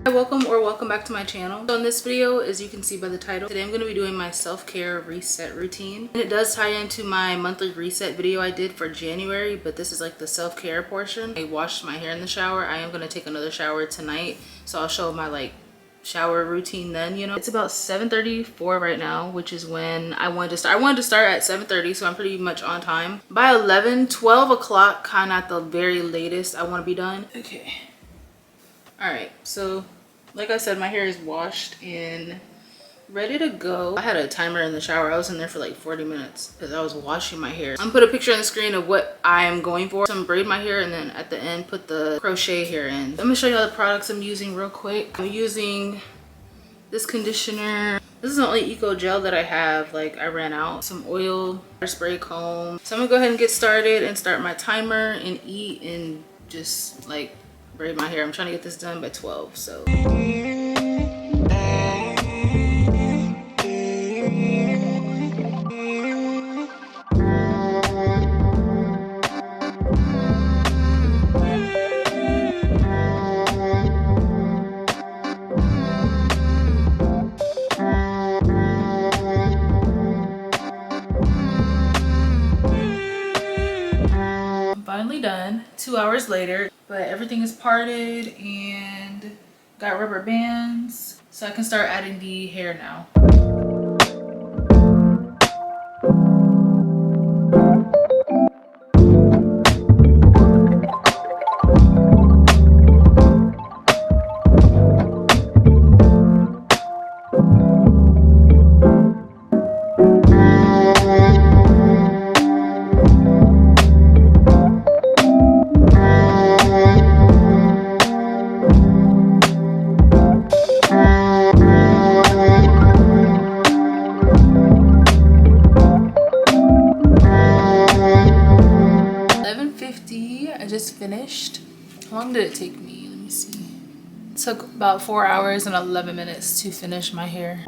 Hi, welcome back to my channel. So in this video, as you can see by the title, today I'm going to be doing my self-care reset routine. And it does tie into my monthly reset video I did for January, but this is like the self-care portion. I washed my hair in the shower. I am going to take another shower tonight, so I'll show my shower routine then, you know. It's about 7:34 right now, which is when I wanted to start. I wanted to start at 7:30, so I'm pretty much on time. By 12 o'clock, kind of at the very latest, I want to be done. Okay. All right, so like I said, my hair is washed and ready to go. I had a timer in the shower. I was in there for like 40 minutes because I was washing my hair. I'm gonna put a picture on the screen of what I am going for. So I'm gonna braid my hair and then at the end put the crochet hair in. I'm gonna show you all the products I'm using real quick. I'm using this conditioner. This is the only eco gel that I have. Like, I ran out. Some oil, spray comb. So I'm gonna go ahead and get started and start my timer and eat and just like braid my hair. I'm trying to get this done by 12, so. I'm finally done, 2 hours later, but everything is parted and got rubber bands, so I can start adding the hair now. I just finished. How long did it take me? Let me see. It took about 4 hours and 11 minutes to finish my hair.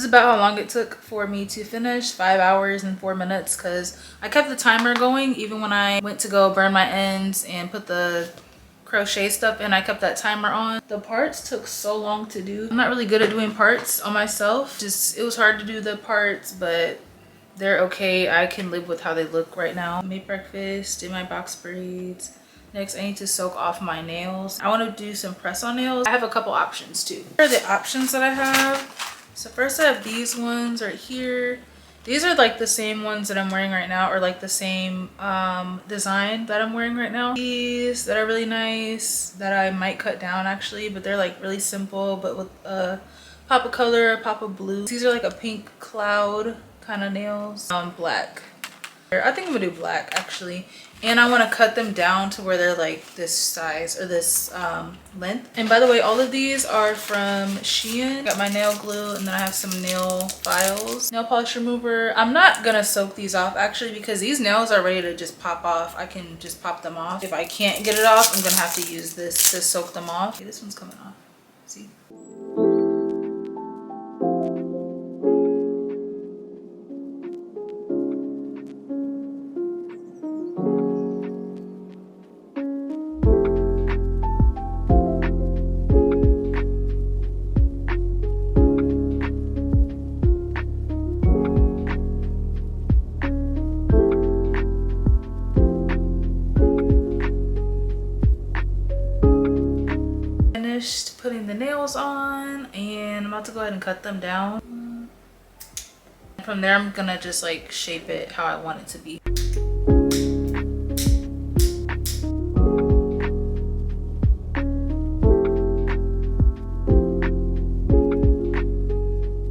About how long it took for me to finish, 5 hours and 4 minutes, because I kept the timer going even when I went to go burn my ends and put the crochet stuff in. I kept that timer on. The parts took so long to do. I'm not really good at doing parts on myself. It was hard to do the parts, but they're okay. I can live with how they look right now. Made breakfast, did my box braids. Next, I need to soak off my nails. I want to do some press on nails. I have a couple options too. Here are the options that I have. So first I have these ones right here. These are like the same ones that I'm wearing right now, or like the same design that I'm wearing right now. These that are really nice that I might cut down actually, but they're like really simple, but with a pop of color, a pop of blue. These are like a pink cloud kind of nails. Black. I think I'm gonna do black actually. And I want to cut them down to where they're like this size or this length. And by the way, all of these are from Shein. Got my nail glue, and then I have some nail files. Nail polish remover. I'm not gonna soak these off actually because these nails are ready to just pop off. I can just pop them off. If I can't get it off, I'm gonna have to use this to soak them off. Okay, this one's coming off. See? Putting the nails on, and I'm about to go ahead and cut them down. From there, I'm gonna just like shape it how I want it to be.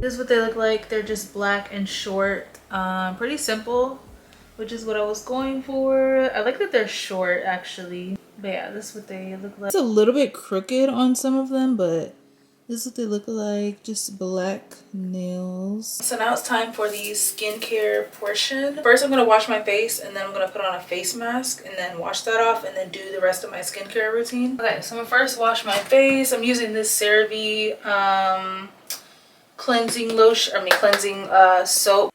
This is what they look like. like they're just black and short. Pretty simple, which is what I was going for. I like that they're short actually. But yeah, this is what they look like. It's a little bit crooked on some of them, but this is what they look like. Just black nails. So now it's time for the skincare portion. First, I'm going to wash my face, and then I'm going to put on a face mask and then wash that off and then do the rest of my skincare routine. Okay, so I'm going to first wash my face. I'm using this CeraVe cleansing soap.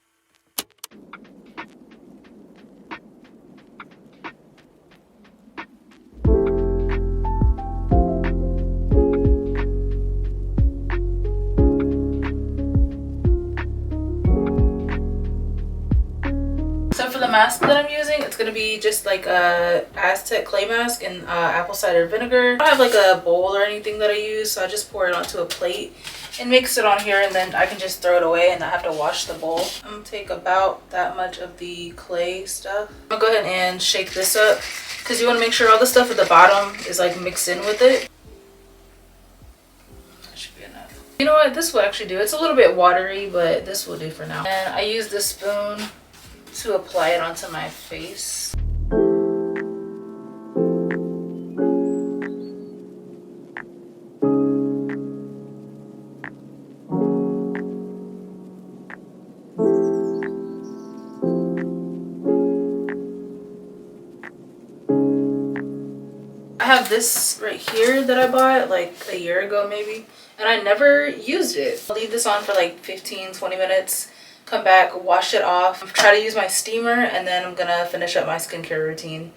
Mask that I'm using, it's gonna be just like a Aztec clay mask and apple cider vinegar. I don't have like a bowl or anything that I use, so I just pour it onto a plate and mix it on here, and then I can just throw it away and not have to wash the bowl. I'm gonna take about that much of the clay stuff. I'm gonna go ahead and shake this up because you want to make sure all the stuff at the bottom is like mixed in with it. That should be enough. You know what, this will actually do. It's a little bit watery, but this will do for now. And I use this spoon to apply it onto my face. I have this right here that I bought like a year ago maybe, and I never used it. I'll leave this on for like 15-20 minutes. Come back, wash it off, try to use my steamer, and then I'm gonna finish up my skincare routine.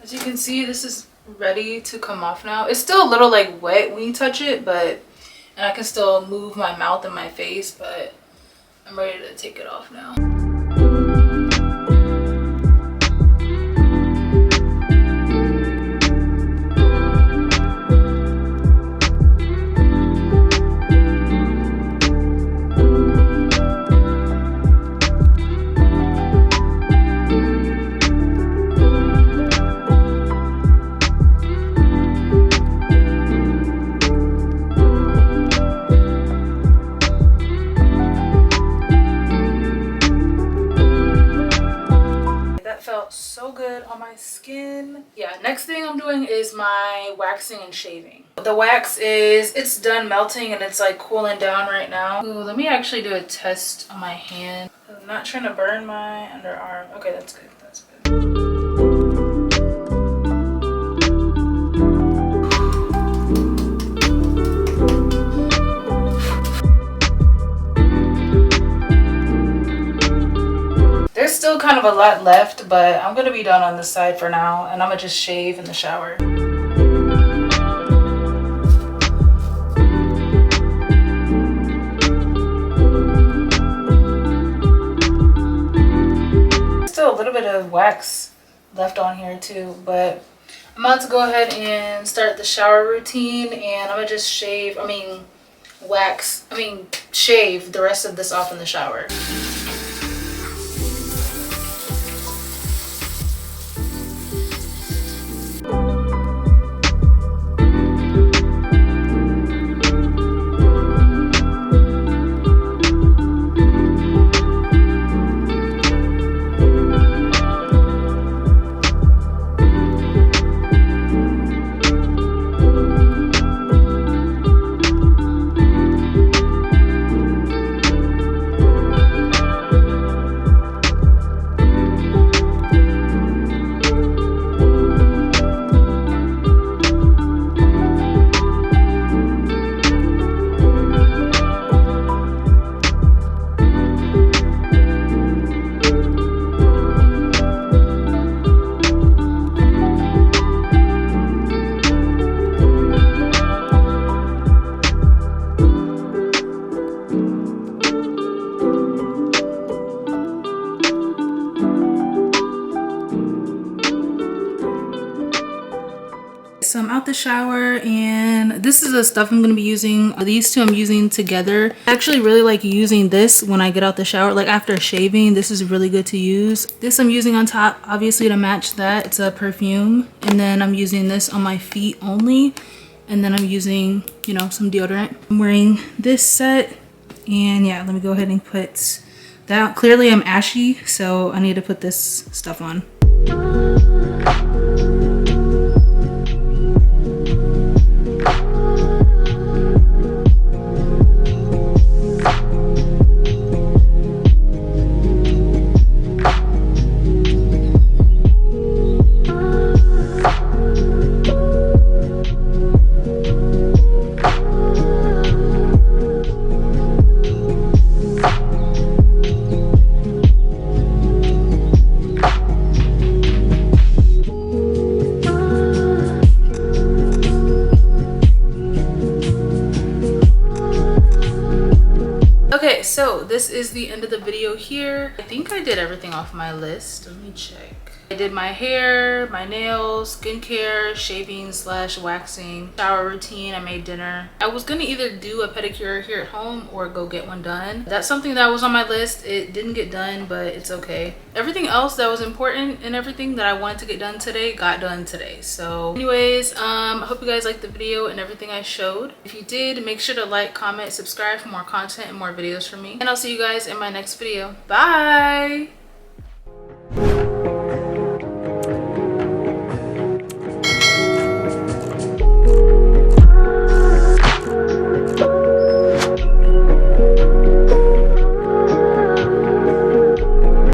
As you can see, this is ready to come off now. It's still a little like wet when you touch it, and I can still move my mouth and my face, but I'm ready to take it off now. So good on my skin. Yeah, next thing I'm doing is my waxing and shaving. The wax it's done melting and it's like cooling down right now. Ooh, let me actually do a test on my hand. I'm not trying to burn my underarm. Okay, that's good. That's good. There's still kind of a lot left, but I'm gonna be done on this side for now, and I'm gonna just shave in the shower. Still a little bit of wax left on here too, but I'm about to go ahead and start the shower routine, and I'm gonna just shave the rest of this off in the shower. out the shower, and this is the stuff I'm going to be using. These two I'm using together. I actually really like using this when I get out the shower, like after shaving. This is really good to use. This I'm using on top, obviously, to match that. It's a perfume. And then I'm using this on my feet only. And then I'm using, you know, some deodorant. I'm wearing this set, and yeah, let me go ahead and put that. Clearly I'm ashy, so I need to put this stuff on. Okay, so this is the end of the video here. I think I did everything off my list. Let me check. I did my hair, my nails, skincare, shaving / waxing, shower routine. I made dinner. I was gonna either do a pedicure here at home or go get one done. That's something that was on my list. It didn't get done, but it's okay. Everything else that was important and everything that I wanted to get done today got done today. So anyways, I hope you guys liked the video and everything I showed. If you did, make sure to like, comment, subscribe for more content and more videos from me. And I'll see you guys in my next video. Bye!